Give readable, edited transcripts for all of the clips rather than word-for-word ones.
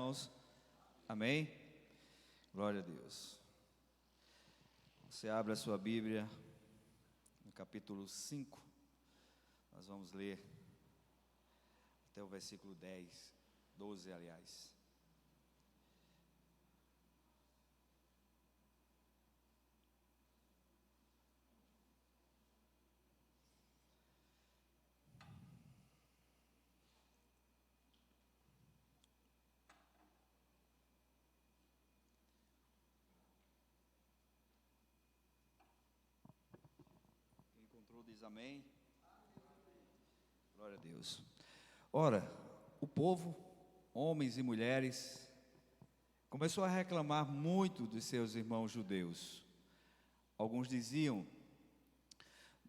irmãos? Amém? Glória a Deus. Você abre a sua Bíblia no capítulo 5. Nós vamos ler até o versículo 12, aliás. Quem encontrou diz amém. Glória a Deus. Ora, o povo, homens e mulheres, começou a reclamar muito dos seus irmãos judeus. Alguns diziam: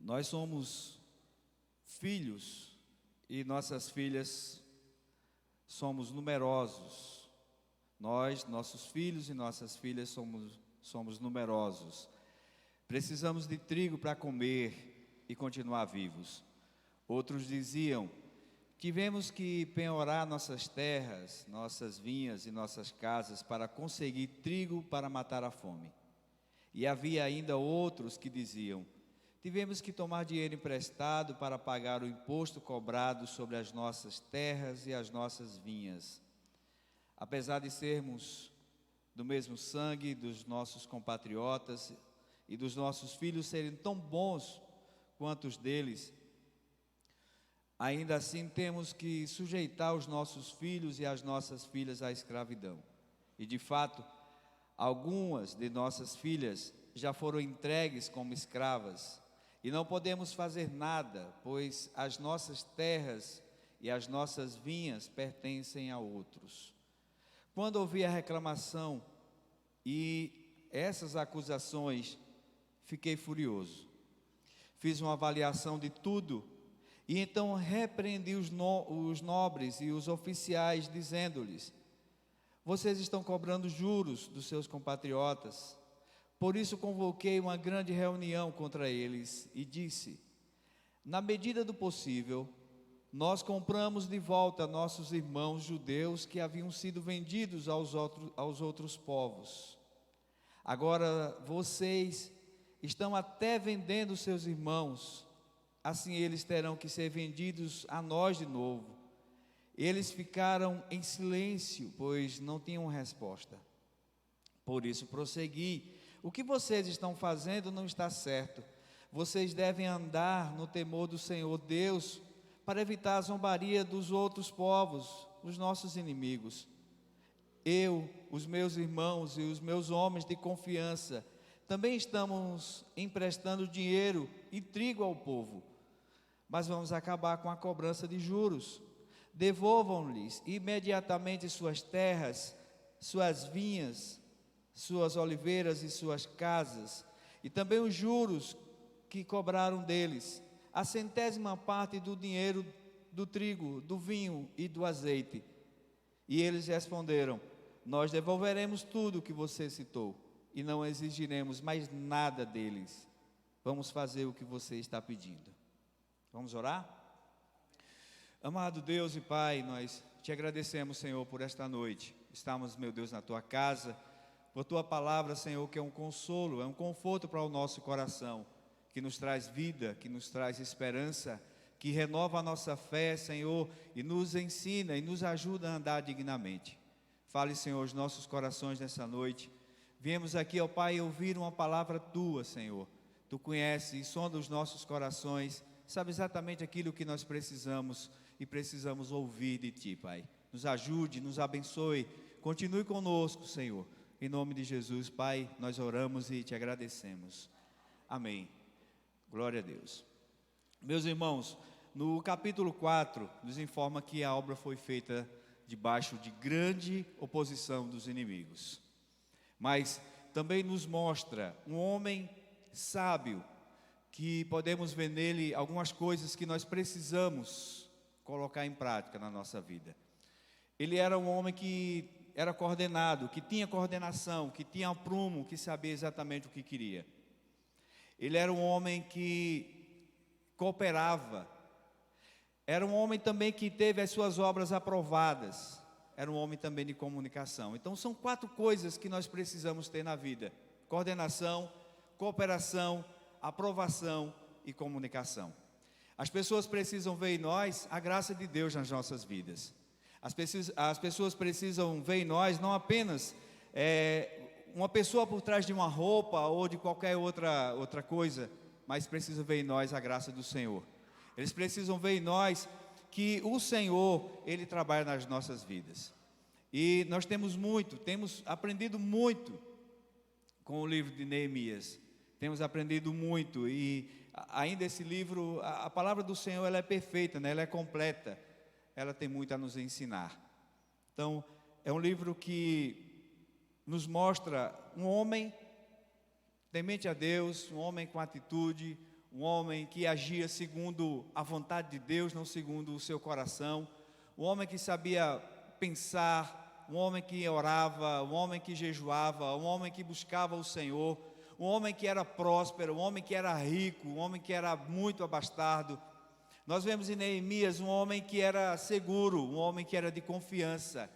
nós somos filhos e nossas filhas somos numerosos. Nossos filhos e nossas filhas somos numerosos. Precisamos de trigo para comer e continuar vivos. Outros diziam: tivemos que penhorar nossas terras, nossas vinhas e nossas casas para conseguir trigo para matar a fome. E havia ainda outros que diziam: tivemos que tomar dinheiro emprestado para pagar o imposto cobrado sobre as nossas terras e as nossas vinhas. Apesar de sermos do mesmo sangue dos nossos compatriotas e dos nossos filhos serem tão bons quanto os deles, ainda assim temos que sujeitar os nossos filhos e as nossas filhas à escravidão. E de fato, algumas de nossas filhas já foram entregues como escravas, e não podemos fazer nada, pois as nossas terras e as nossas vinhas pertencem a outros. Quando ouvi a reclamação e essas acusações, fiquei furioso. Fiz uma avaliação de tudo, e então repreendi os nobres e os oficiais, dizendo-lhes: vocês estão cobrando juros dos seus compatriotas. Por isso convoquei uma grande reunião contra eles e disse: na medida do possível, nós compramos de volta nossos irmãos judeus que haviam sido vendidos aos outros povos. Agora vocês estão até vendendo seus irmãos, assim eles terão que ser vendidos a nós de novo. Eles ficaram em silêncio, pois não tinham resposta. Por isso prossegui: o que vocês estão fazendo não está certo. Vocês devem andar no temor do Senhor Deus, para evitar a zombaria dos outros povos, os nossos inimigos. Eu, os meus irmãos e os meus homens de confiança, também estamos emprestando dinheiro e trigo ao povo, mas vamos acabar com a cobrança de juros. Devolvam-lhes imediatamente suas terras, suas vinhas, suas oliveiras e suas casas, e também os juros que cobraram deles, a 100ª parte do dinheiro do trigo, do vinho e do azeite. E eles responderam: nós devolveremos tudo o que você citou, e não exigiremos mais nada deles. Vamos fazer o que você está pedindo. Vamos orar? Amado Deus e Pai, nós te agradecemos, Senhor, por esta noite. Estamos, meu Deus, na tua casa, por tua palavra, Senhor, que é um consolo, é um conforto para o nosso coração, que nos traz vida, que nos traz esperança, que renova a nossa fé, Senhor, e nos ensina e nos ajuda a andar dignamente. Fale, Senhor, os nossos corações nessa noite. Viemos aqui, ó Pai, ouvir uma palavra tua, Senhor. Tu conheces e sonda os nossos corações, sabe exatamente aquilo que nós precisamos e precisamos ouvir de ti, Pai. Nos ajude, nos abençoe, continue conosco, Senhor. Em nome de Jesus, Pai, nós oramos e te agradecemos. Amém. Glória a Deus. Meus irmãos, no capítulo 4, nos informa que a obra foi feita debaixo de grande oposição dos inimigos. Mas também nos mostra um homem sábio, que podemos ver nele algumas coisas que nós precisamos colocar em prática na nossa vida. Ele era um homem que era coordenado, que tinha coordenação, que tinha aprumo, que sabia exatamente o que queria. Ele era um homem que cooperava. Era um homem também que teve as suas obras aprovadas. era um homem também de comunicação. Então são 4 coisas que nós precisamos ter na vida: coordenação, cooperação, aprovação e comunicação. As pessoas precisam ver em nós a graça de Deus nas nossas vidas. As pessoas precisam ver em nós não apenas uma pessoa por trás de uma roupa ou de qualquer outra coisa, mas precisam ver em nós a graça do Senhor. Eles precisam ver em nós que o Senhor, Ele trabalha nas nossas vidas. E nós temos aprendido muito com o livro de Neemias. Temos aprendido muito, e ainda esse livro, a palavra do Senhor, ela é perfeita, né? Ela é completa, ela tem muito a nos ensinar. Então, é um livro que nos mostra um homem temente a Deus, um homem com atitude, um homem que agia segundo a vontade de Deus, não segundo o seu coração, um homem que sabia pensar, um homem que orava, um homem que jejuava, um homem que buscava o Senhor, um homem que era próspero, um homem que era rico, um homem que era muito abastado. Nós vemos em Neemias um homem que era seguro, um homem que era de confiança.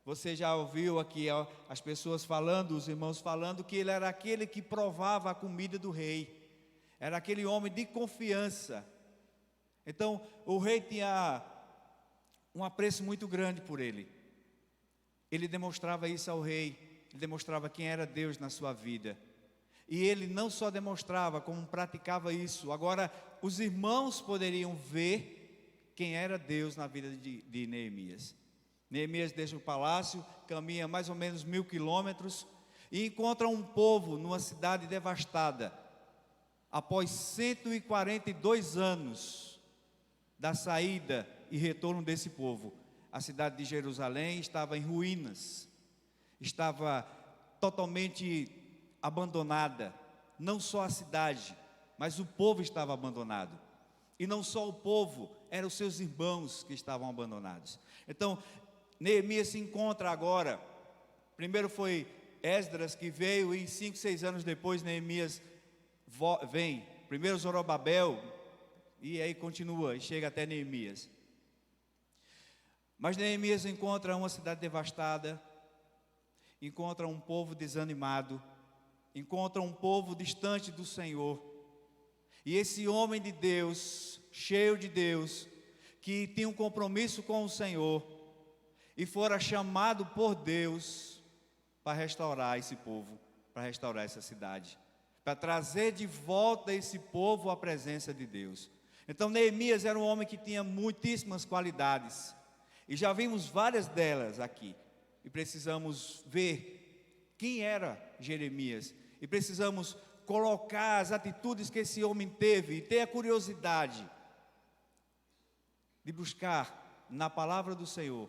Você já ouviu aqui as pessoas falando, os irmãos falando, que ele era aquele que provava a comida do rei. Era aquele homem de confiança. Então, o rei tinha um apreço muito grande por ele. Ele demonstrava isso ao rei, ele demonstrava quem era Deus na sua vida. E ele não só demonstrava, como praticava isso. Agora, os irmãos poderiam ver quem era Deus na vida de Neemias. Neemias deixa o palácio, caminha mais ou menos 1000 quilômetros e encontra um povo numa cidade devastada. Após 142 anos da saída e retorno desse povo, a cidade de Jerusalém estava em ruínas, estava totalmente abandonada. Não só a cidade, mas o povo estava abandonado. E não só o povo, eram os seus irmãos que estavam abandonados. Então, Neemias se encontra agora. Primeiro foi Esdras que veio, e 5, 6 anos depois Neemias vem. Primeiro Zorobabel, e aí continua, e chega até Neemias. Mas Neemias encontra uma cidade devastada, encontra um povo desanimado, encontra um povo distante do Senhor. E esse homem de Deus, cheio de Deus, que tinha um compromisso com o Senhor, e fora chamado por Deus para restaurar esse povo, para restaurar essa cidade, para trazer de volta esse povo à presença de Deus. Então Neemias era um homem que tinha muitíssimas qualidades, e já vimos várias delas aqui, e precisamos ver quem era Jeremias, e precisamos colocar as atitudes que esse homem teve, e ter a curiosidade de buscar na palavra do Senhor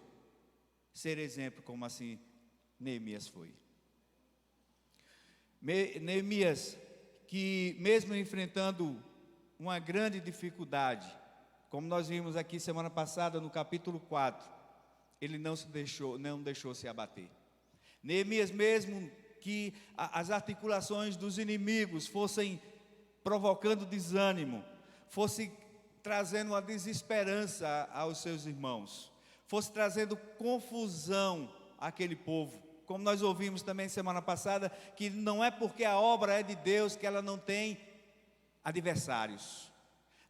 ser exemplo, como assim Neemias foi. Neemias, que mesmo enfrentando uma grande dificuldade, como nós vimos aqui semana passada no capítulo 4, ele não deixou se abater. Neemias, mesmo que as articulações dos inimigos fossem provocando desânimo, fosse trazendo uma desesperança aos seus irmãos, fosse trazendo confusão àquele povo, como nós ouvimos também semana passada, que não é porque a obra é de Deus que ela não tem adversários.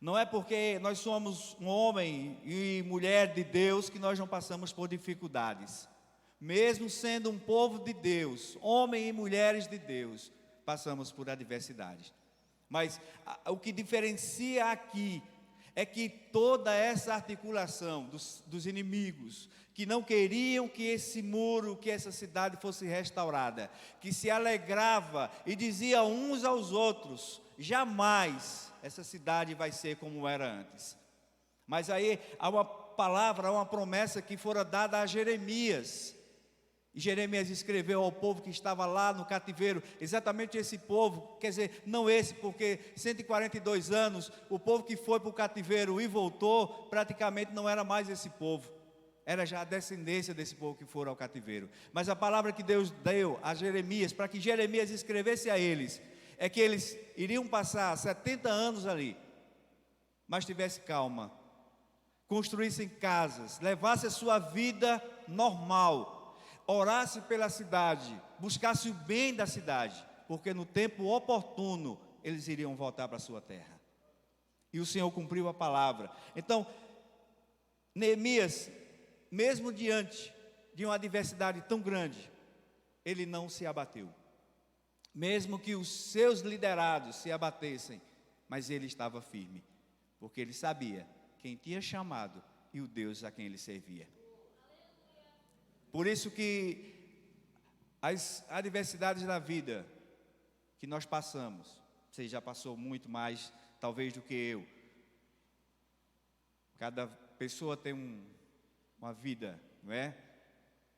Não é porque nós somos um homem e mulher de Deus que nós não passamos por dificuldades. Mesmo sendo um povo de Deus, homens e mulheres de Deus, passamos por adversidades. Mas o que diferencia aqui é que toda essa articulação dos inimigos, que não queriam que esse muro, que essa cidade fosse restaurada, que se alegrava e dizia uns aos outros: jamais essa cidade vai ser como era antes. Mas aí há uma palavra, há uma promessa que fora dada a Jeremias. E Jeremias escreveu ao povo que estava lá no cativeiro, exatamente esse povo, quer dizer, não esse, porque 142 anos, o povo que foi para o cativeiro e voltou, praticamente não era mais esse povo, era já a descendência desse povo que foram ao cativeiro. Mas a palavra que Deus deu a Jeremias, para que Jeremias escrevesse a eles, é que eles iriam passar 70 anos ali, mas tivesse calma, construíssem casas, levasse a sua vida normal, orasse pela cidade, buscasse o bem da cidade, porque no tempo oportuno eles iriam voltar para a sua terra. E o Senhor cumpriu a palavra. Então, Neemias, mesmo diante de uma adversidade tão grande, ele não se abateu. Mesmo que os seus liderados se abatessem, mas ele estava firme, porque ele sabia quem tinha chamado e o Deus a quem ele servia. Por isso que as adversidades da vida que nós passamos, você já passou muito mais, talvez, do que eu. Cada pessoa tem uma vida, não é?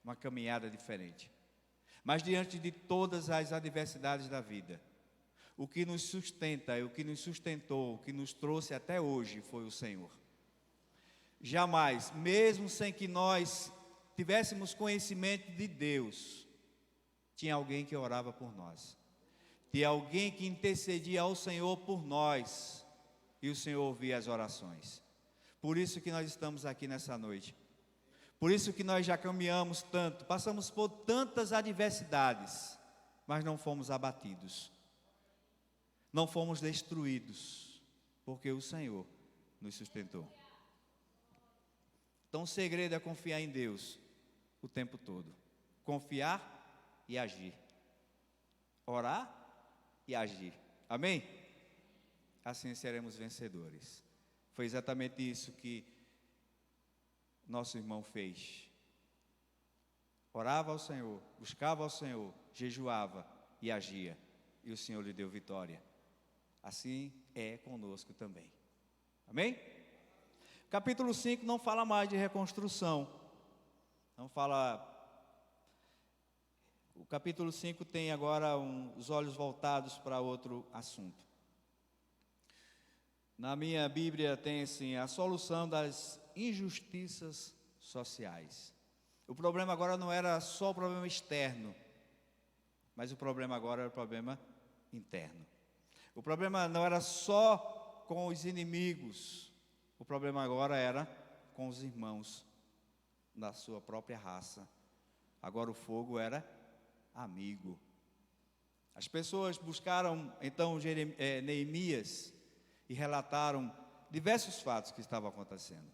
Uma caminhada diferente. Mas diante de todas as adversidades da vida, o que nos sustenta, o que nos sustentou, o que nos trouxe até hoje foi o Senhor. Jamais, mesmo sem que nós tivéssemos conhecimento de Deus, tinha alguém que orava por nós. Tinha alguém que intercedia ao Senhor por nós, e o Senhor ouvia as orações. Por isso que nós estamos aqui nessa noite. Por isso que nós já caminhamos tanto, passamos por tantas adversidades, mas não fomos abatidos. Não fomos destruídos, porque o Senhor nos sustentou. Então o segredo é confiar em Deus o tempo todo. Confiar e agir. Orar e agir. Amém? Assim seremos vencedores. Foi exatamente isso que nosso irmão fez. Orava ao Senhor, buscava ao Senhor, jejuava e agia. E o Senhor lhe deu vitória. Assim é conosco também. Amém? Capítulo 5 não fala mais de reconstrução. Não fala. O capítulo 5 tem agora os olhos voltados para outro assunto. Na minha Bíblia tem assim, a solução das injustiças sociais. O problema agora não era só o problema externo, mas o problema agora era o problema interno. O problema não era só com os inimigos, o problema agora era com os irmãos da sua própria raça. Agora o fogo era amigo. As pessoas buscaram então Neemias e relataram diversos fatos que estavam acontecendo.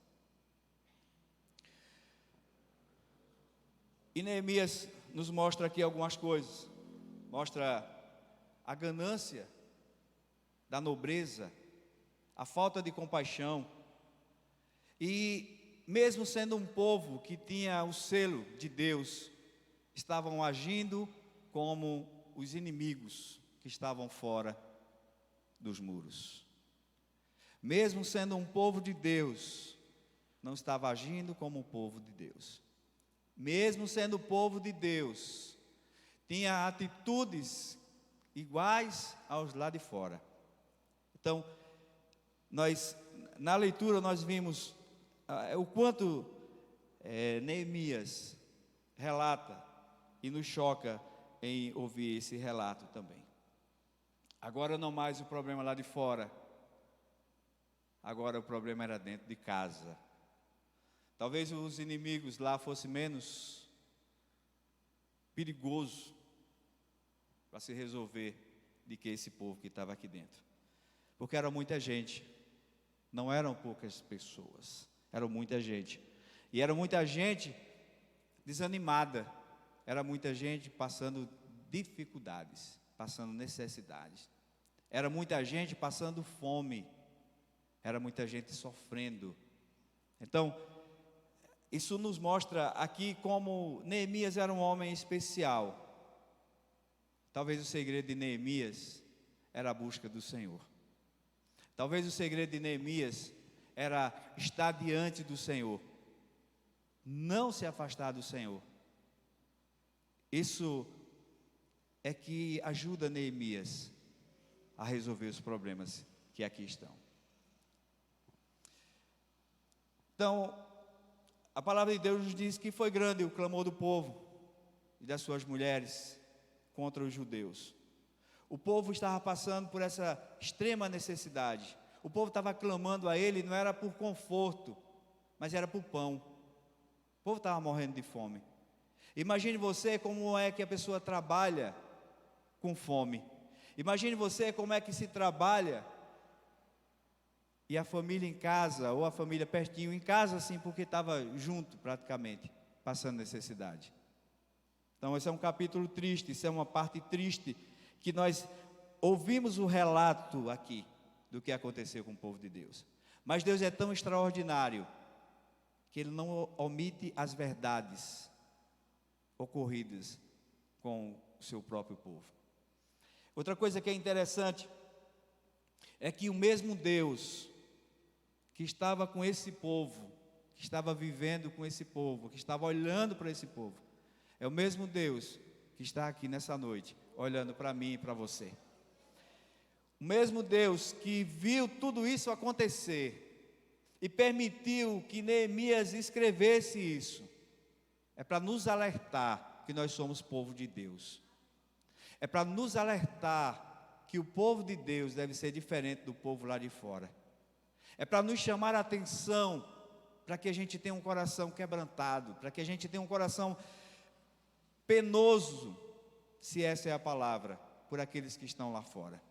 E Neemias nos mostra aqui algumas coisas. Mostra a ganância da nobreza, a falta de compaixão. E mesmo sendo um povo que tinha o selo de Deus, estavam agindo como os inimigos que estavam fora dos muros. Mesmo sendo um povo de Deus, não estava agindo como o povo de Deus. Mesmo sendo o povo de Deus, tinha atitudes iguais aos lá de fora. Então, na leitura nós vimos o quanto Neemias relata e nos choca em ouvir esse relato também. Agora não mais o problema lá de fora, agora o problema era dentro de casa. Talvez os inimigos lá fossem menos perigoso para se resolver do que esse povo que estava aqui dentro. Porque era muita gente, não eram poucas pessoas, era muita gente. E era muita gente desanimada, era muita gente passando dificuldades, passando necessidades. Era muita gente passando fome, era muita gente sofrendo. Então, isso nos mostra aqui como Neemias era um homem especial. Talvez o segredo de Neemias era a busca do Senhor. Talvez o segredo de Neemias era estar diante do Senhor, não se afastar do Senhor. Isso é que ajuda Neemias a resolver os problemas que aqui estão. Então, a palavra de Deus nos diz que foi grande o clamor do povo e das suas mulheres contra os judeus. O povo estava passando por essa extrema necessidade. O povo estava clamando a ele, não era por conforto, mas era por pão. O povo estava morrendo de fome. Imagine você como é que a pessoa trabalha com fome. Imagine você como é que se trabalha e a família em casa, ou a família pertinho, em casa sim, porque estava junto praticamente, passando necessidade. Então esse é um capítulo triste, isso é uma parte triste, que nós ouvimos o relato aqui, do que aconteceu com o povo de Deus. Mas Deus é tão extraordinário, que Ele não omite as verdades ocorridas com o seu próprio povo. Outra coisa que é interessante, é que o mesmo Deus que estava com esse povo, que estava vivendo com esse povo, que estava olhando para esse povo, é o mesmo Deus que está aqui nessa noite, olhando para mim e para você. O mesmo Deus que viu tudo isso acontecer e permitiu que Neemias escrevesse isso, é para nos alertar que nós somos povo de Deus. É para nos alertar que o povo de Deus deve ser diferente do povo lá de fora. É para nos chamar a atenção, para que a gente tenha um coração quebrantado, para que a gente tenha um coração penoso, se essa é a palavra, por aqueles que estão lá fora.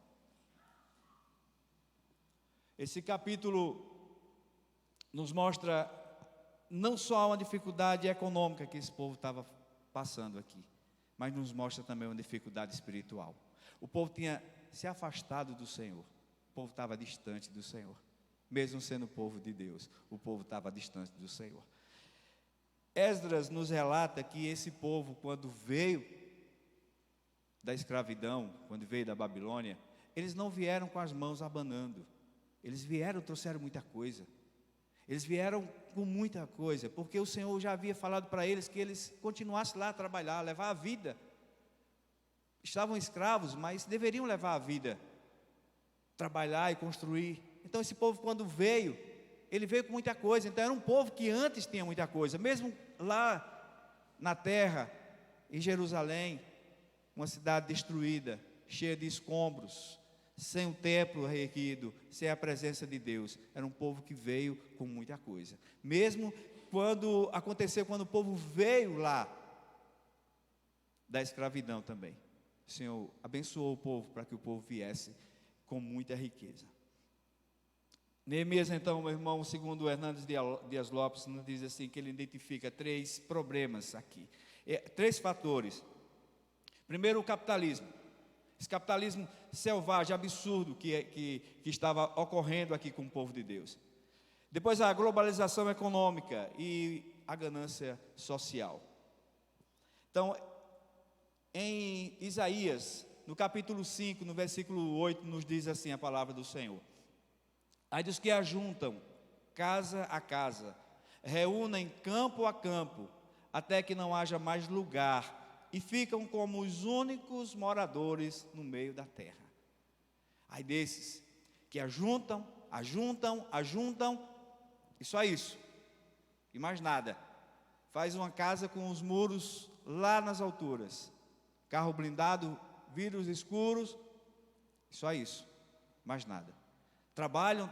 Esse capítulo nos mostra não só uma dificuldade econômica que esse povo estava passando aqui, mas nos mostra também uma dificuldade espiritual. O povo tinha se afastado do Senhor, o povo estava distante do Senhor. Mesmo sendo povo de Deus, o povo estava distante do Senhor. Esdras nos relata que esse povo, quando veio da escravidão, quando veio da Babilônia, eles não vieram com as mãos abanando. Eles vieram, trouxeram muita coisa. Eles vieram com muita coisa, porque o Senhor já havia falado para eles que eles continuassem lá a trabalhar, levar a vida. Estavam escravos, mas deveriam levar a vida, trabalhar e construir. Então esse povo, quando veio, ele veio com muita coisa. Então era um povo que antes tinha muita coisa, mesmo lá na terra, em Jerusalém, uma cidade destruída, cheia de escombros, sem um templo erguido, sem a presença de Deus. Era um povo que veio com muita coisa. Mesmo quando aconteceu, quando o povo veio lá da escravidão também, o Senhor abençoou o povo para que o povo viesse com muita riqueza. Neemias, então, meu irmão, segundo Hernandes Dias Lopes, nos diz assim, que ele identifica 3 problemas aqui, 3 fatores. Primeiro, o capitalismo. Esse capitalismo selvagem, absurdo que estava ocorrendo aqui com o povo de Deus. Depois, a globalização econômica e a ganância social. Então, em Isaías, no capítulo 5, no versículo 8, nos diz assim a palavra do Senhor: ai dos que ajuntam casa a casa, reúnem campo a campo, até que não haja mais lugar, e ficam como os únicos moradores no meio da terra. Ai desses que ajuntam, e só isso, e mais nada. Faz uma casa com os muros lá nas alturas, carro blindado, vidros escuros, e só isso, mais nada. Trabalham,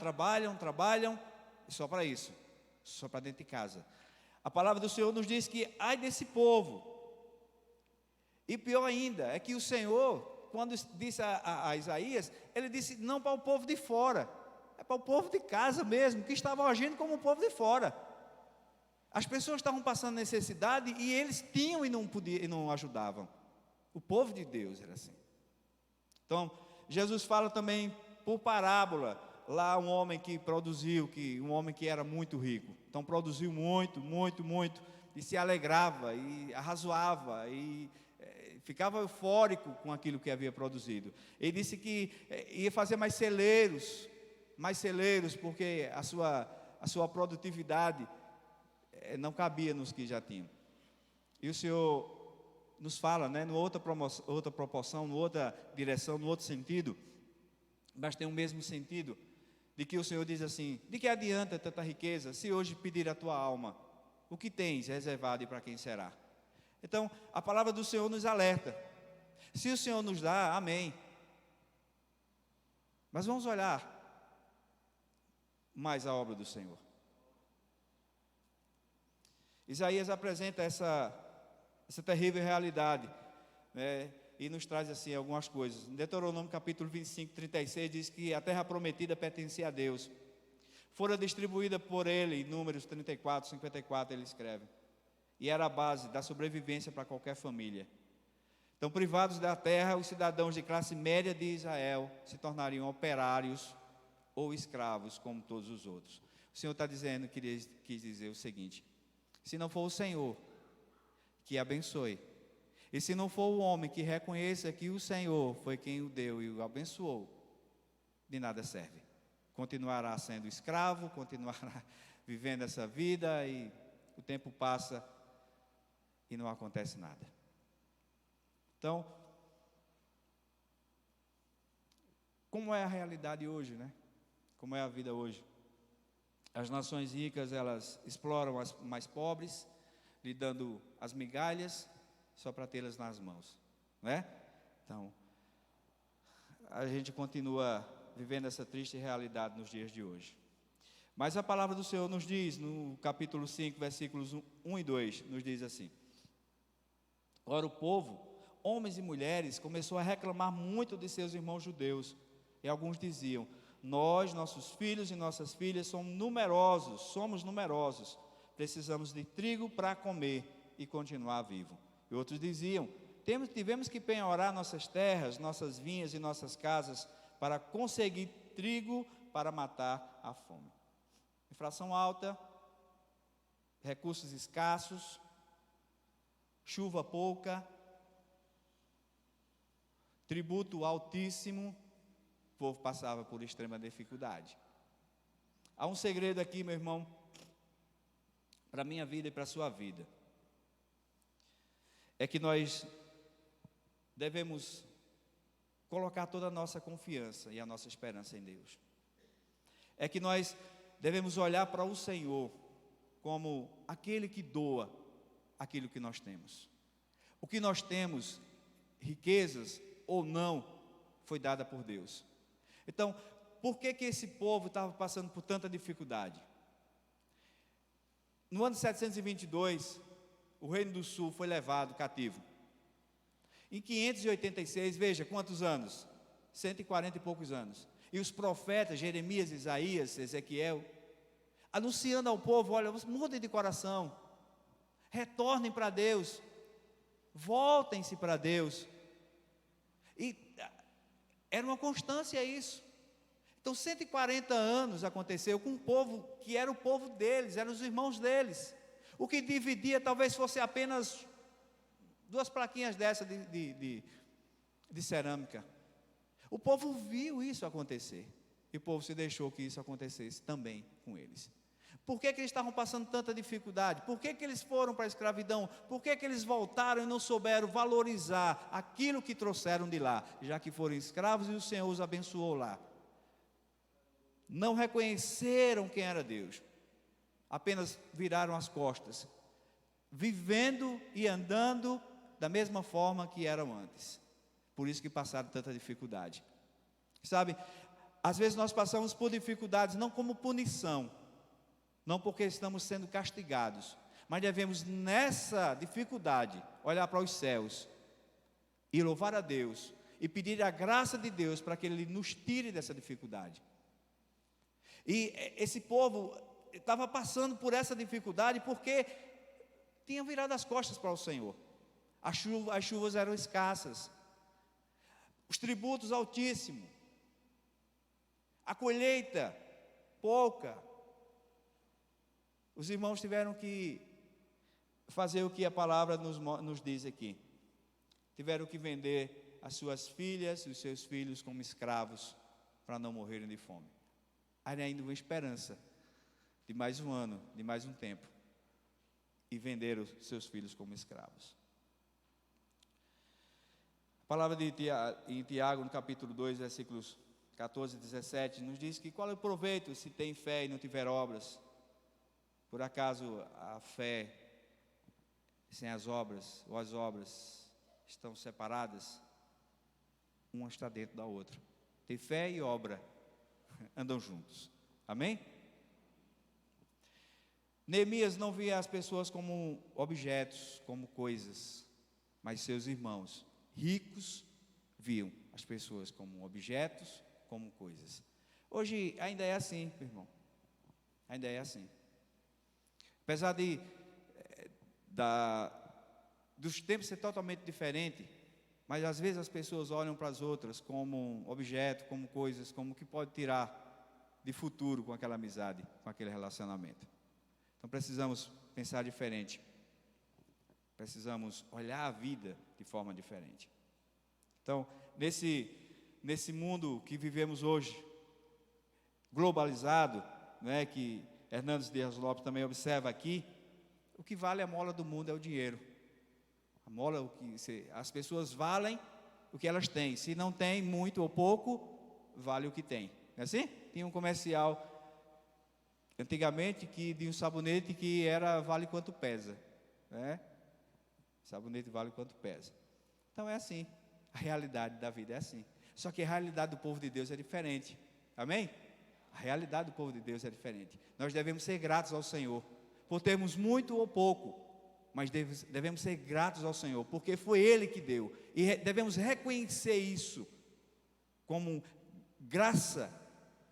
e só para isso, só para dentro de casa. A palavra do Senhor nos diz que ai desse povo. E pior ainda, é que o Senhor, quando disse a Isaías, ele disse não para o povo de fora, é para o povo de casa mesmo, que estavam agindo como o povo de fora. As pessoas estavam passando necessidade e eles tinham e não podiam, e não ajudavam. O povo de Deus era assim. Então, Jesus fala também por parábola, lá um homem que produziu, um homem que era muito rico. Então produziu muito, e se alegrava, e arrazoava, e ficava eufórico com aquilo que havia produzido. Ele disse que ia fazer mais celeiros, porque a sua produtividade não cabia nos que já tinham. E o Senhor nos fala, né, numa outra proporção, numa outra direção, num outro sentido, mas tem o mesmo sentido, de que o Senhor diz assim: de que adianta tanta riqueza, se hoje pedir a tua alma, o que tens reservado e para quem será? Então, a palavra do Senhor nos alerta. Se o Senhor nos dá, amém. Mas vamos olhar mais a obra do Senhor. Isaías apresenta essa terrível realidade, né? E nos traz assim algumas coisas. Em Deuteronômio capítulo 25, 36 diz que a terra prometida pertencia a Deus. Fora distribuída por ele, em Números 34, 54 ele escreve. E era a base da sobrevivência para qualquer família. Então, privados da terra, os cidadãos de classe média de Israel se tornariam operários ou escravos, como todos os outros. O Senhor está dizendo, quis dizer o seguinte: se não for o Senhor que abençoe, e se não for o homem que reconheça que o Senhor foi quem o deu e o abençoou, de nada serve. Continuará sendo escravo, continuará vivendo essa vida, e o tempo passa e não acontece nada. Então, como é a realidade hoje, né? Como é a vida hoje? As nações ricas, elas exploram as mais pobres, lhe dando as migalhas, só para tê-las nas mãos, né? Então, a gente continua vivendo essa triste realidade nos dias de hoje. Mas a palavra do Senhor nos diz, no capítulo 5, versículos 1 e 2, nos diz assim: ora, o povo, homens e mulheres, começou a reclamar muito de seus irmãos judeus, e alguns diziam: nós, nossos filhos e nossas filhas somos numerosos, precisamos de trigo para comer e continuar vivo. E outros diziam: tivemos que penhorar nossas terras, nossas vinhas e nossas casas para conseguir trigo para matar a fome. Inflação alta, recursos escassos, chuva pouca, tributo altíssimo, o povo passava por extrema dificuldade. Há um segredo aqui, meu irmão, para a minha vida e para a sua vida. É que nós devemos colocar toda a nossa confiança e a nossa esperança em Deus. É que nós devemos olhar para o Senhor como aquele que doa aquilo que nós temos. O que nós temos, riquezas ou não, foi dada por Deus. Então, por que esse povo estava passando por tanta dificuldade? No ano 722, o Reino do Sul foi levado cativo. Em 586, veja quantos anos? 140 e poucos anos. E os profetas, Jeremias, Isaías, Ezequiel, anunciando ao povo: olha, mudem de coração, retornem para Deus, voltem-se para Deus. E era uma constância isso. Então 140 anos aconteceu com um povo que era o povo deles, eram os irmãos deles. O que dividia talvez fosse apenas 2 plaquinhas dessa de cerâmica. O povo viu isso acontecer, e o povo se deixou que isso acontecesse também com eles. Por que eles estavam passando tanta dificuldade? Por que eles foram para a escravidão? Por que eles voltaram e não souberam valorizar aquilo que trouxeram de lá, já que foram escravos e o Senhor os abençoou lá? Não reconheceram quem era Deus, apenas viraram as costas, vivendo e andando da mesma forma que eram antes. Por isso que passaram tanta dificuldade. Sabe, às vezes nós passamos por dificuldades não como punição, não porque estamos sendo castigados, mas devemos nessa dificuldade olhar para os céus e louvar a Deus e pedir a graça de Deus para que Ele nos tire dessa dificuldade. E esse povo estava passando por essa dificuldade porque tinham virado as costas para o Senhor. As chuvas eram escassas, os tributos altíssimos, a colheita pouca. Os irmãos tiveram que fazer o que a palavra nos diz aqui. Tiveram que vender as suas filhas e os seus filhos como escravos para não morrerem de fome. Aí ainda uma esperança de mais um ano, de mais um tempo, e venderam seus filhos como escravos. A palavra em Tiago, no capítulo 2, versículos 14 e 17, nos diz que qual é o proveito se tem fé e não tiver obras? Por acaso a fé sem as obras, ou as obras estão separadas? Uma está dentro da outra. Ter fé e obra andam juntos. Amém? Neemias não via as pessoas como objetos, como coisas, mas seus irmãos ricos viam as pessoas como objetos, como coisas. Hoje ainda é assim, meu irmão. Ainda é assim. Apesar dos tempos ser totalmente diferente, mas às vezes as pessoas olham para as outras como um objeto, como coisas, como que pode tirar de futuro com aquela amizade, com aquele relacionamento. Então precisamos pensar diferente. Precisamos olhar a vida de forma diferente. Então, nesse mundo que vivemos hoje, globalizado, né, que Hernandes Dias Lopes também observa aqui, o que vale a mola do mundo é o dinheiro. A mola, as pessoas valem o que elas têm. Se não tem muito ou pouco, vale o que tem. Não é assim? Tinha um comercial antigamente de um sabonete que era vale quanto pesa, né? Sabonete vale quanto pesa. Então é assim, a realidade da vida é assim. Só que a realidade do povo de Deus é diferente. Amém? A realidade do povo de Deus é diferente. Nós devemos ser gratos ao Senhor por termos muito ou pouco, mas devemos ser gratos ao Senhor porque foi Ele que deu, e devemos reconhecer isso como graça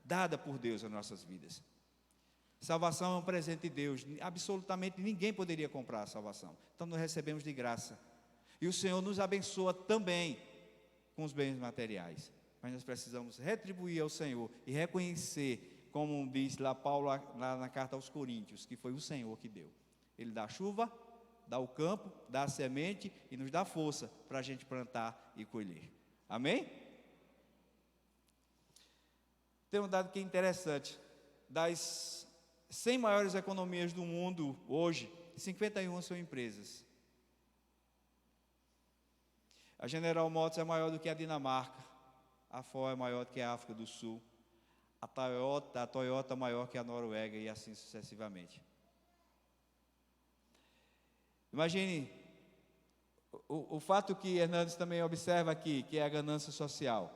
dada por Deus às nossas vidas. Salvação é um presente de Deus. Absolutamente ninguém poderia comprar a salvação. Então nós recebemos de graça. E o Senhor nos abençoa também com os bens materiais. Mas nós precisamos retribuir ao Senhor e reconhecer, como diz lá Paulo lá na carta aos Coríntios, que foi o Senhor que deu. Ele dá a chuva, dá o campo, dá a semente e nos dá força para a gente plantar e colher. Amém? Tem um dado que é interessante. Das 100 maiores economias do mundo hoje, 51 são empresas. A General Motors é maior do que a Dinamarca. A Ford é maior do que a África do Sul. A Toyota é maior que a Noruega e assim sucessivamente. Imagine o fato que Hernandes também observa aqui, que é a ganância social.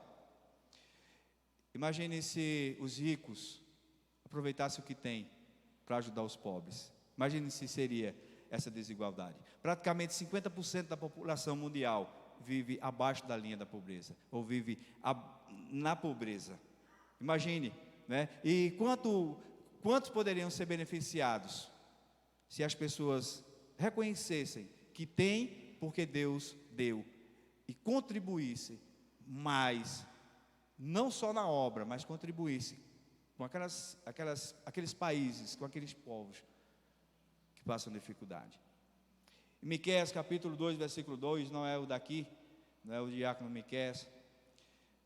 Imagine se os ricos aproveitassem o que têm para ajudar os pobres. Imagine se seria essa desigualdade. Praticamente 50% da população mundial vive abaixo da linha da pobreza, ou vive na pobreza. Imagine, né? E quantos poderiam ser beneficiados se as pessoas reconhecessem que tem porque Deus deu e contribuíssem mais, não só na obra, mas contribuíssem com aqueles países, com aqueles povos que passam dificuldade. Em Miqueias capítulo 2, versículo 2, não é o daqui, não é o diácono Miqueias,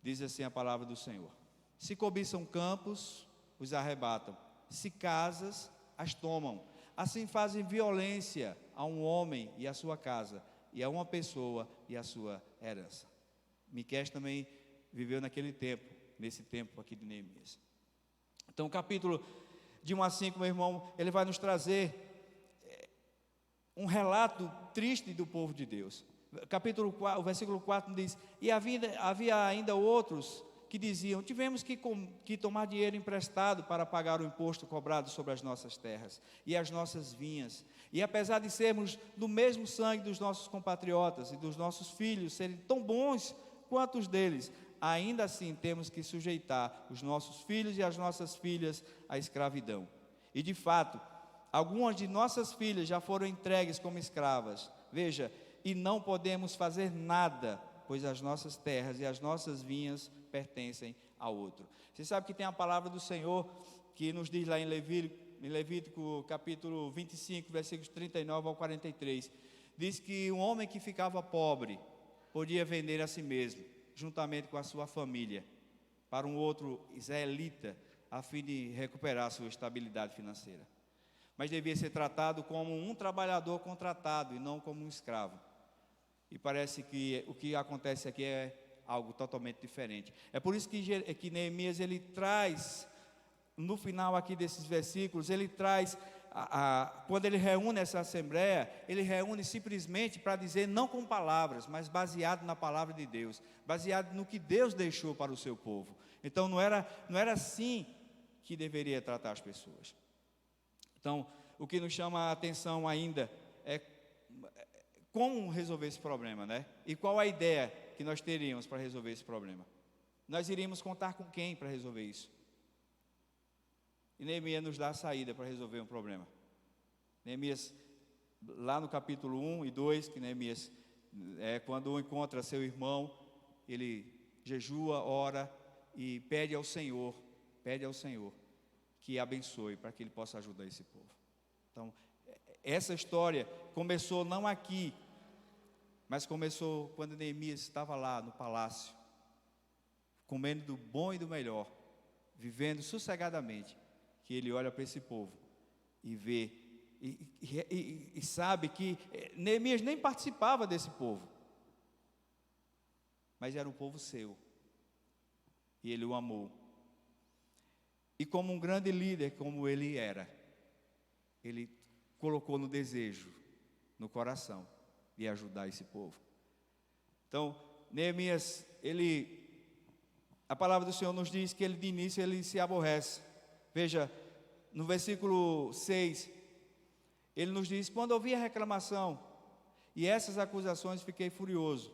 diz assim a palavra do Senhor: se cobiçam campos, os arrebatam, se casas, as tomam, assim fazem violência a um homem e a sua casa, e a uma pessoa e a sua herança. Miqueias também viveu naquele tempo, nesse tempo aqui de Neemias. Então o capítulo de 1 a 5, meu irmão, ele vai nos trazer um relato triste do povo de Deus. Capítulo 4, o versículo 4 diz: e havia ainda outros que diziam: tivemos que tomar dinheiro emprestado para pagar o imposto cobrado sobre as nossas terras e as nossas vinhas. E apesar de sermos do mesmo sangue dos nossos compatriotas e dos nossos filhos serem tão bons quanto os deles, ainda assim temos que sujeitar os nossos filhos e as nossas filhas à escravidão. E de fato, algumas de nossas filhas já foram entregues como escravas. Veja, e não podemos fazer nada, pois as nossas terras e as nossas vinhas pertencem a outro. Você sabe que tem a palavra do Senhor que nos diz lá em Levítico capítulo 25, versículos 39 ao 43. Diz que um homem que ficava pobre podia vender a si mesmo, juntamente com a sua família, para um outro israelita, a fim de recuperar a sua estabilidade financeira. Mas devia ser tratado como um trabalhador contratado e não como um escravo. E parece que o que acontece aqui é algo totalmente diferente. É por isso que Neemias, ele traz, no final aqui desses versículos, ele traz, quando ele reúne essa assembleia, ele reúne simplesmente para dizer, não com palavras, mas baseado na palavra de Deus, baseado no que Deus deixou para o seu povo. Então não era assim que deveria tratar as pessoas. Então, o que nos chama a atenção ainda é como resolver esse problema, né? E qual a ideia que nós teríamos para resolver esse problema? Nós iríamos contar com quem para resolver isso? E Neemias nos dá a saída para resolver um problema. Neemias, lá no capítulo 1 e 2, que Neemias, quando encontra seu irmão, ele jejua, ora e pede ao Senhor que abençoe para que ele possa ajudar esse povo. Então, essa história começou não aqui, mas começou quando Neemias estava lá no palácio, comendo do bom e do melhor, vivendo sossegadamente, que ele olha para esse povo e vê, e sabe que Neemias nem participava desse povo, mas era um povo seu, e ele o amou. E como um grande líder, como ele era, ele colocou no desejo, no coração, de ajudar esse povo. Então, Neemias, a palavra do Senhor nos diz que ele de início ele se aborrece. Veja, no versículo 6, ele nos diz: quando ouvi a reclamação e essas acusações, fiquei furioso,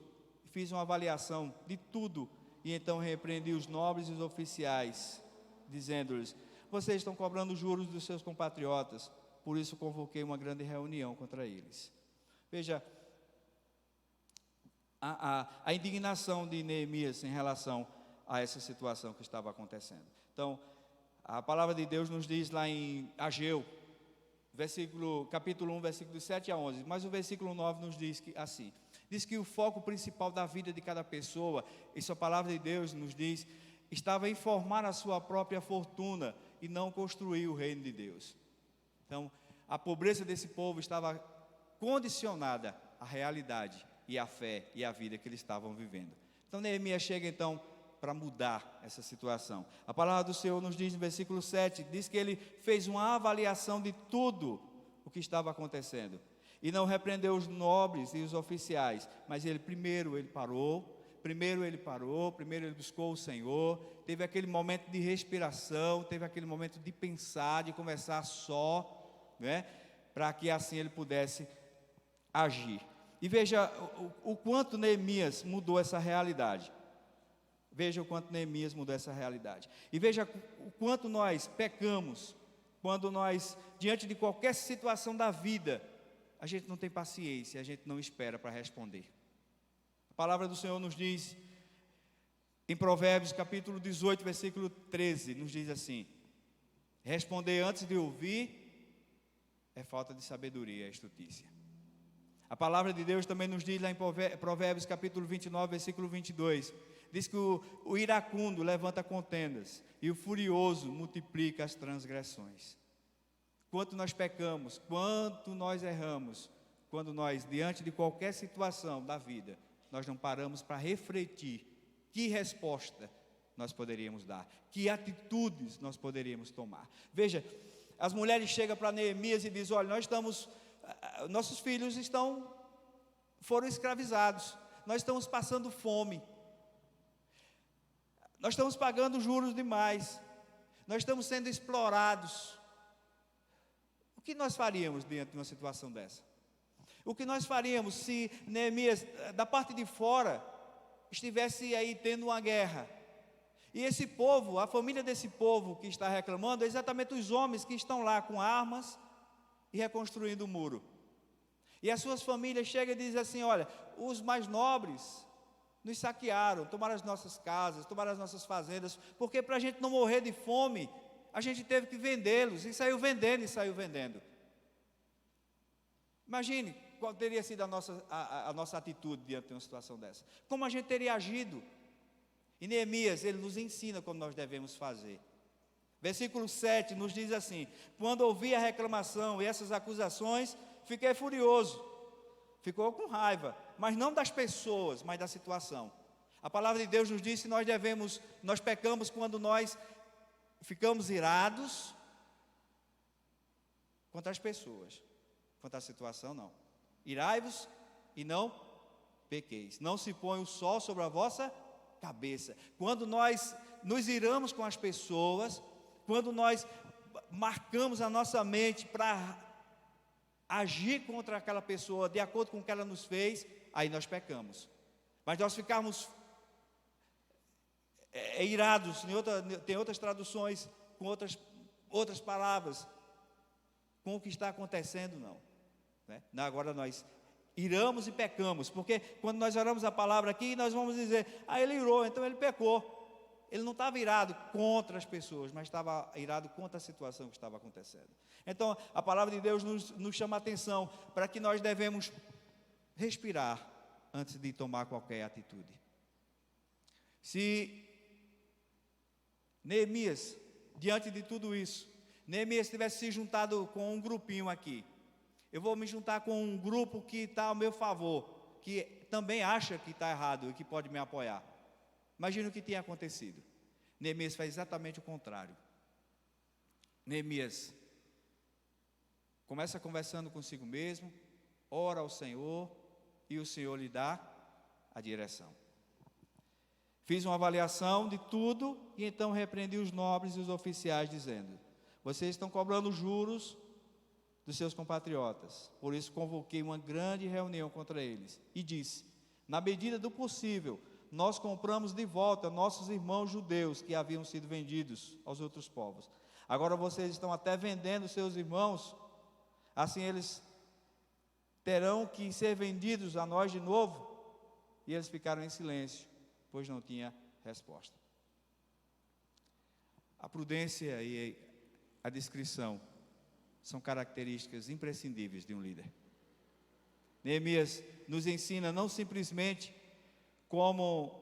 fiz uma avaliação de tudo, e então repreendi os nobres e os oficiais, dizendo-lhes: vocês estão cobrando juros dos seus compatriotas, por isso convoquei uma grande reunião contra eles. Veja, a indignação de Neemias em relação a essa situação que estava acontecendo. Então, a palavra de Deus nos diz lá em Ageu, capítulo 1, versículos 7 a 11, mas o versículo 9 nos diz que assim, diz que o foco principal da vida de cada pessoa, isso a palavra de Deus nos diz, estava em formar a sua própria fortuna e não construir o reino de Deus. Então, a pobreza desse povo estava condicionada à realidade e à fé e à vida que eles estavam vivendo. Então, Neemias chega então para mudar essa situação. A palavra do Senhor nos diz no versículo 7, diz que ele fez uma avaliação de tudo o que estava acontecendo. E não repreendeu os nobres e os oficiais, mas primeiro ele buscou o Senhor, teve aquele momento de respiração, teve aquele momento de pensar, de conversar só, né, para que assim ele pudesse agir. E veja o quanto Neemias mudou essa realidade. Veja o quanto Neemias mudou essa realidade. E veja o quanto nós pecamos, quando nós, diante de qualquer situação da vida, a gente não tem paciência, a gente não espera para responder. A palavra do Senhor nos diz, em Provérbios capítulo 18, versículo 13, nos diz assim: responder antes de ouvir é falta de sabedoria, é estultícia. A palavra de Deus também nos diz lá em Provérbios capítulo 29, versículo 22, diz que o iracundo levanta contendas e o furioso multiplica as transgressões. Quanto nós pecamos, quanto nós erramos, quando nós, diante de qualquer situação da vida, nós não paramos para refletir que resposta nós poderíamos dar, que atitudes nós poderíamos tomar. Veja, as mulheres chegam para Neemias e dizem: olha, nossos filhos foram escravizados, nós estamos passando fome, nós estamos pagando juros demais, nós estamos sendo explorados. O que nós faríamos diante de uma situação dessa? O que nós faríamos se Neemias, da parte de fora, estivesse aí tendo uma guerra? E esse povo, a família desse povo que está reclamando, é exatamente os homens que estão lá com armas e reconstruindo o muro. E as suas famílias chegam e dizem assim: olha, os mais nobres nos saquearam, tomaram as nossas casas, tomaram as nossas fazendas, porque para a gente não morrer de fome, a gente teve que vendê-los, e saiu vendendo. Imagine qual teria sido a nossa atitude diante de uma situação dessa. Como a gente teria agido? E Neemias, ele nos ensina como nós devemos fazer. Versículo 7 nos diz assim: quando ouvi a reclamação e essas acusações, fiquei furioso. Ficou com raiva, mas não das pessoas, mas da situação. A palavra de Deus nos diz que nós pecamos quando nós ficamos irados contra as pessoas, contra a situação não. Irai-vos e não pequeis. Não se põe o sol sobre a vossa cabeça. Quando nós nos iramos com as pessoas, quando nós marcamos a nossa mente para agir contra aquela pessoa de acordo com o que ela nos fez, aí nós pecamos. Mas nós ficarmos irados, tem outras traduções com outras palavras, com o que está acontecendo, não, né? Não, agora nós iramos e pecamos, porque quando nós oramos a palavra aqui, nós vamos dizer, ele irou, então ele pecou. Ele não estava irado contra as pessoas, mas estava irado contra a situação que estava acontecendo. Então, a palavra de Deus nos chama a atenção para que nós devemos respirar antes de tomar qualquer atitude. Se Neemias, diante de tudo isso, Neemias tivesse se juntado com um grupinho aqui, eu vou me juntar com um grupo que está ao meu favor, que também acha que está errado e que pode me apoiar. Imagina o que tinha acontecido. Neemias faz exatamente o contrário. Neemias começa conversando consigo mesmo, ora ao Senhor, e o Senhor lhe dá a direção. Fiz uma avaliação de tudo, e então repreendi os nobres e os oficiais, dizendo: vocês estão cobrando juros dos seus compatriotas. Por isso convoquei uma grande reunião contra eles, e disse: na medida do possível, nós compramos de volta nossos irmãos judeus que haviam sido vendidos aos outros povos. Agora vocês estão até vendendo seus irmãos, assim eles terão que ser vendidos a nós de novo. E eles ficaram em silêncio, pois não tinha resposta. A prudência e a discrição são características imprescindíveis de um líder. Neemias nos ensina não simplesmente como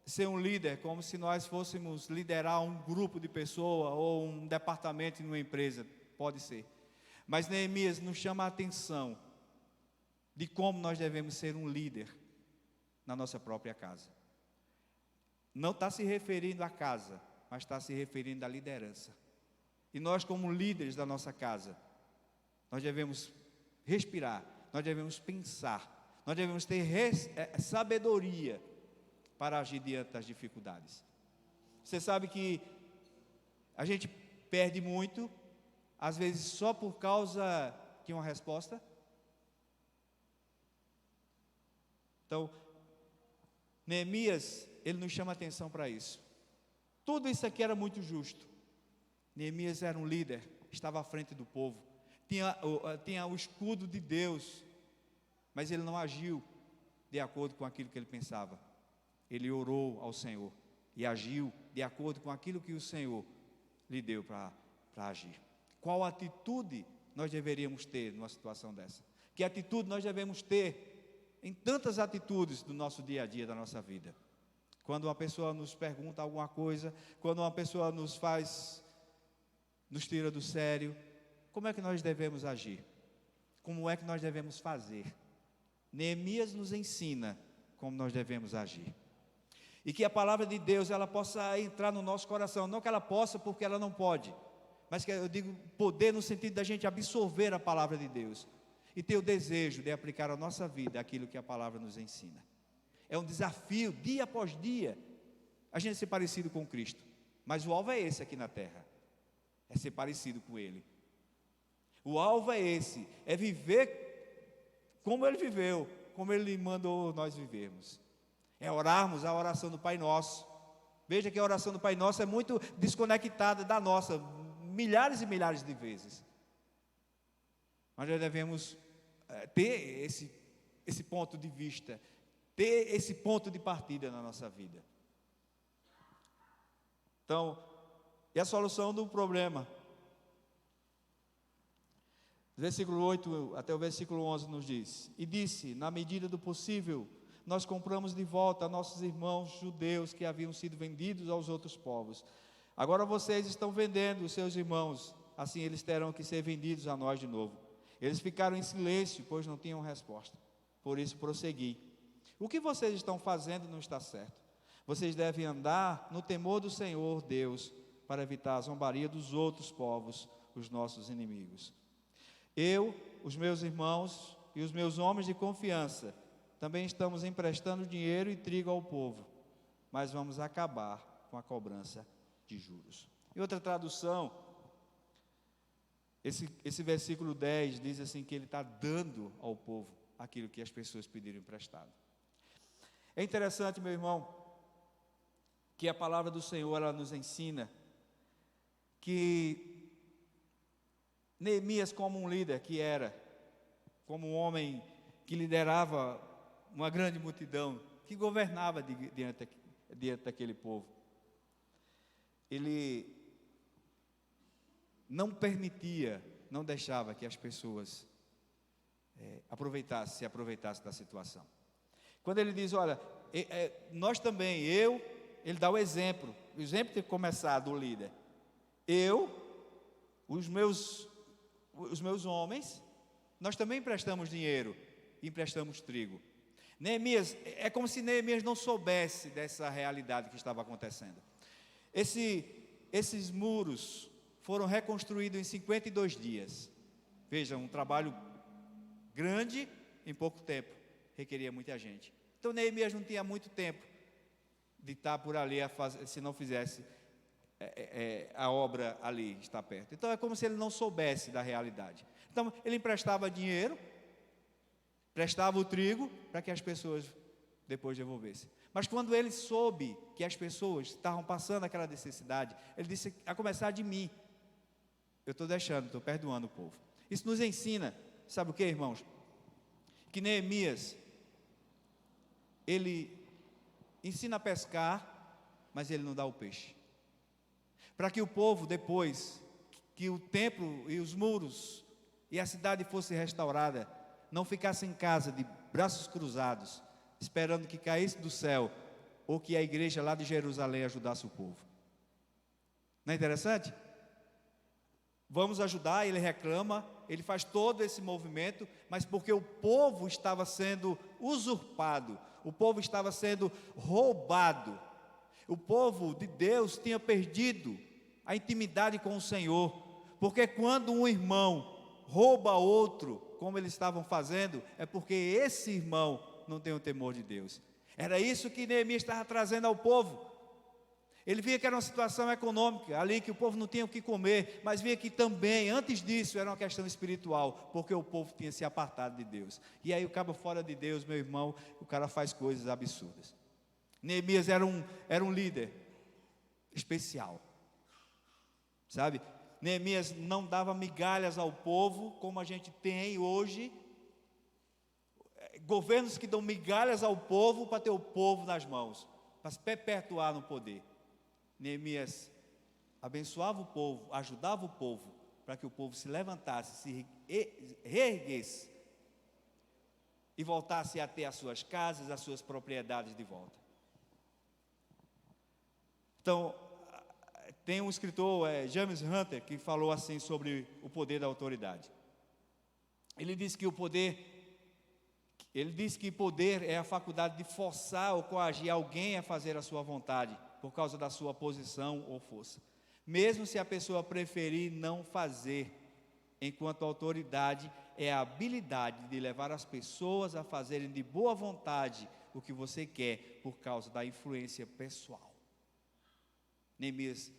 ser um líder, como se nós fôssemos liderar um grupo de pessoas ou um departamento em uma empresa, pode ser. Mas Neemias nos chama a atenção de como nós devemos ser um líder na nossa própria casa. Não está se referindo à casa, mas está se referindo à liderança. E nós, como líderes da nossa casa, nós devemos respirar, nós devemos pensar, nós devemos ter sabedoria para agir diante das dificuldades. Você sabe que a gente perde muito, às vezes só por causa de uma resposta. Então, Neemias, ele nos chama a atenção para isso. Tudo isso aqui era muito justo. Neemias era um líder, estava à frente do povo, tinha o escudo de Deus, mas ele não agiu de acordo com aquilo que ele pensava. Ele orou ao Senhor e agiu de acordo com aquilo que o Senhor lhe deu para agir. Qual atitude nós deveríamos ter numa situação dessa? Que atitude nós devemos ter em tantas atitudes do nosso dia a dia, da nossa vida? Quando uma pessoa nos pergunta alguma coisa, quando uma pessoa nos tira do sério, como é que nós devemos agir? Como é que nós devemos fazer? Neemias nos ensina como nós devemos agir. E que a palavra de Deus, ela possa entrar no nosso coração. Não que ela possa porque ela não pode, mas que eu digo poder no sentido da gente absorver a palavra de Deus e ter o desejo de aplicar à nossa vida aquilo que a palavra nos ensina. É um desafio, dia após dia, a gente ser parecido com Cristo. Mas o alvo é esse aqui na terra, é ser parecido com Ele. O alvo é esse, é viver como Ele viveu, como Ele mandou nós vivermos. É orarmos a oração do Pai Nosso. Veja que a oração do Pai Nosso é muito desconectada da nossa, milhares e milhares de vezes. Nós já devemos ter esse ponto de vista, ter esse ponto de partida na nossa vida. Então, e a solução do problema? Versículo 8 até o versículo 11 nos diz: e disse, na medida do possível, nós compramos de volta nossos irmãos judeus que haviam sido vendidos aos outros povos. Agora vocês estão vendendo os seus irmãos, assim eles terão que ser vendidos a nós de novo. Eles ficaram em silêncio, pois não tinham resposta. Por isso prossegui: o que vocês estão fazendo não está certo. Vocês devem andar no temor do Senhor Deus, para evitar a zombaria dos outros povos, os nossos inimigos. Eu, os meus irmãos e os meus homens de confiança também estamos emprestando dinheiro e trigo ao povo, mas vamos acabar com a cobrança de juros. Em outra tradução, Esse versículo 10 diz assim que ele está dando ao povo aquilo que as pessoas pediram emprestado. É interessante, meu irmão, que a palavra do Senhor, ela nos ensina que Neemias, como um líder que era, como um homem que liderava uma grande multidão, que governava diante daquele povo, ele não permitia, não deixava que as pessoas se aproveitassem da situação. Quando ele diz, olha, nós também, ele dá o exemplo tem que começar do líder. Os meus homens, nós também emprestamos dinheiro, emprestamos trigo. Neemias, é como se Neemias não soubesse dessa realidade que estava acontecendo. Esses muros foram reconstruídos em 52 dias. Veja, um trabalho grande em pouco tempo, requeria muita gente. Então Neemias não tinha muito tempo de estar por ali se não fizesse a obra ali, está perto. Então é como se ele não soubesse da realidade. Então ele emprestava dinheiro, prestava o trigo para que as pessoas depois devolvessem. Mas quando ele soube que as pessoas estavam passando aquela necessidade, ele disse, a começar de mim, eu estou perdoando o povo. Isso nos ensina, sabe o que, irmãos? Que Neemias, ele ensina a pescar, mas ele não dá o peixe. Para que o povo, depois que o templo e os muros e a cidade fosse restaurada, não ficasse em casa de braços cruzados, esperando que caísse do céu, ou que a igreja lá de Jerusalém ajudasse o povo. Não é interessante? Vamos ajudar, ele reclama, ele faz todo esse movimento, mas porque o povo estava sendo usurpado, o povo estava sendo roubado, o povo de Deus tinha perdido a intimidade com o Senhor, porque quando um irmão rouba outro, como eles estavam fazendo, é porque esse irmão não tem o temor de Deus. Era isso que Neemias estava trazendo ao povo. Ele via que era uma situação econômica, ali que o povo não tinha o que comer, mas via que também, antes disso, era uma questão espiritual, porque o povo tinha se apartado de Deus. E aí o cara fora de Deus, meu irmão, o cara faz coisas absurdas. Neemias era um líder especial, sabe? Neemias não dava migalhas ao povo, como a gente tem hoje, governos que dão migalhas ao povo para ter o povo nas mãos, para se perpetuar no poder. Neemias abençoava o povo, ajudava o povo, para que o povo se levantasse, se reerguesse e voltasse a ter as suas casas, as suas propriedades de volta. Então, tem um escritor, James Hunter, que falou assim sobre o poder da autoridade. Ele diz que poder é a faculdade de forçar ou coagir alguém a fazer a sua vontade, por causa da sua posição ou força, mesmo se a pessoa preferir não fazer, enquanto a autoridade é a habilidade de levar as pessoas a fazerem de boa vontade o que você quer, por causa da influência pessoal. Neemias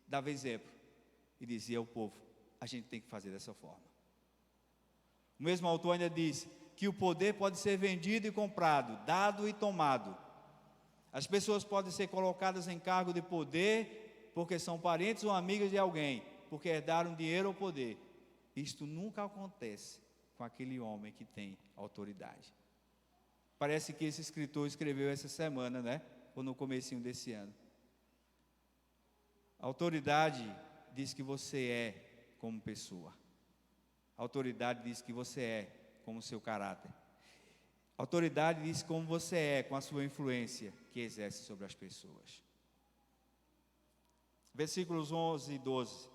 dava exemplo e dizia ao povo, a gente tem que fazer dessa forma. O mesmo autor ainda diz que o poder pode ser vendido e comprado, dado e tomado. As pessoas podem ser colocadas em cargo de poder porque são parentes ou amigos de alguém, porque herdaram dinheiro ou poder. Isto nunca acontece com aquele homem que tem autoridade. Parece que esse escritor escreveu essa semana, né? Ou no comecinho desse ano. A autoridade diz que você é como pessoa. A autoridade diz que você é como seu caráter. A autoridade diz como você é, com a sua influência que exerce sobre as pessoas. Versículos 11 e 12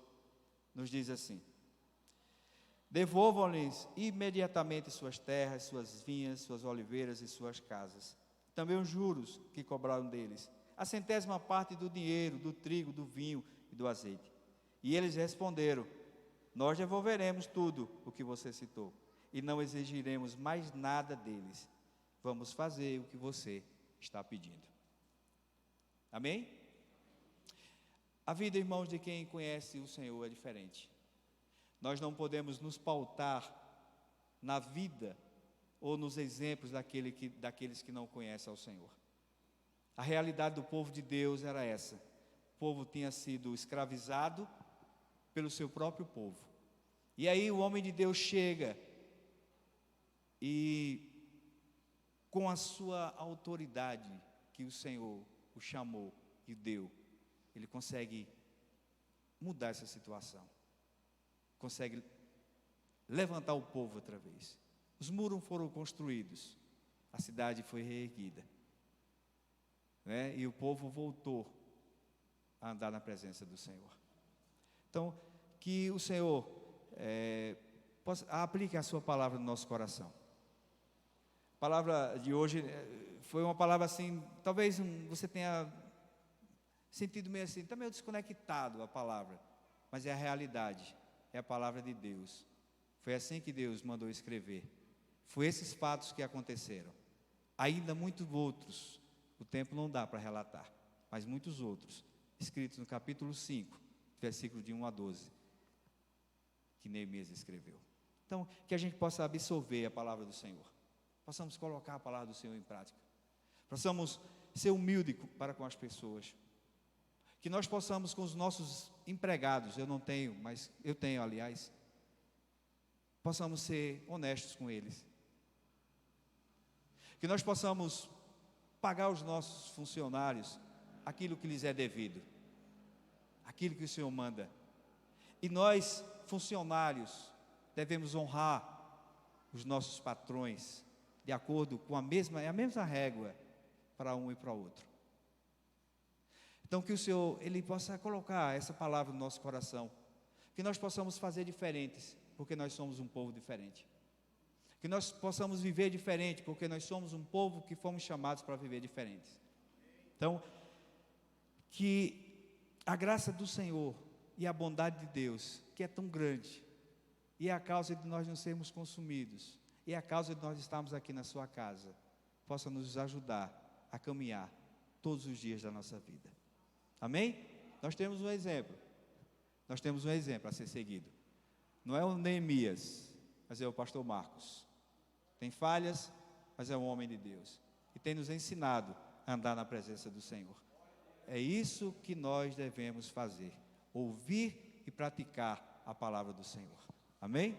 nos diz assim: devolvam-lhes imediatamente suas terras, suas vinhas, suas oliveiras e suas casas, também os juros que cobraram deles, a 100ª parte do dinheiro, do trigo, do vinho e do azeite. E eles responderam: nós devolveremos tudo o que você citou, e não exigiremos mais nada deles. Vamos fazer o que você está pedindo. Amém? A vida, irmãos, de quem conhece o Senhor é diferente. Nós não podemos nos pautar na vida ou nos exemplos daqueles que não conhecem ao Senhor. A realidade do povo de Deus era essa. O povo tinha sido escravizado pelo seu próprio povo. E aí o homem de Deus chega e, com a sua autoridade que o Senhor o chamou e deu, ele consegue mudar essa situação. Consegue levantar o povo outra vez. Os muros foram construídos, a cidade foi reerguida, né? E o povo voltou a andar na presença do Senhor. Então, que o Senhor aplique a sua palavra no nosso coração. A palavra de hoje foi uma palavra assim, talvez você tenha sentido meio assim, está meio desconectado a palavra, mas é a realidade, é a palavra de Deus. Foi assim que Deus mandou escrever. Foi esses fatos que aconteceram. Ainda muitos outros, o tempo não dá para relatar, mas muitos outros, escritos no capítulo 5, versículo de 1 a 12, que Neemias escreveu. Então, que a gente possa absorver a palavra do Senhor, possamos colocar a palavra do Senhor em prática, possamos ser humildes para com as pessoas, que nós possamos com os nossos empregados, eu não tenho, mas eu tenho, aliás, possamos ser honestos com eles, que nós possamos pagar aos nossos funcionários aquilo que lhes é devido, aquilo que o Senhor manda. E nós, funcionários, devemos honrar os nossos patrões de acordo com a mesma régua para um e para o outro. Então que o Senhor, Ele possa colocar essa palavra no nosso coração, que nós possamos fazer diferentes, porque nós somos um povo diferente. Que nós possamos viver diferente, porque nós somos um povo que fomos chamados para viver diferentes. Então, que a graça do Senhor e a bondade de Deus, que é tão grande, e é a causa de nós não sermos consumidos, e é a causa de nós estarmos aqui na sua casa, possa nos ajudar a caminhar todos os dias da nossa vida. Amém? Nós temos um exemplo a ser seguido. Não é o Neemias, mas é o pastor Marcos. Tem falhas, mas é um homem de Deus, e tem nos ensinado a andar na presença do Senhor. É isso que nós devemos fazer, ouvir e praticar a palavra do Senhor. Amém?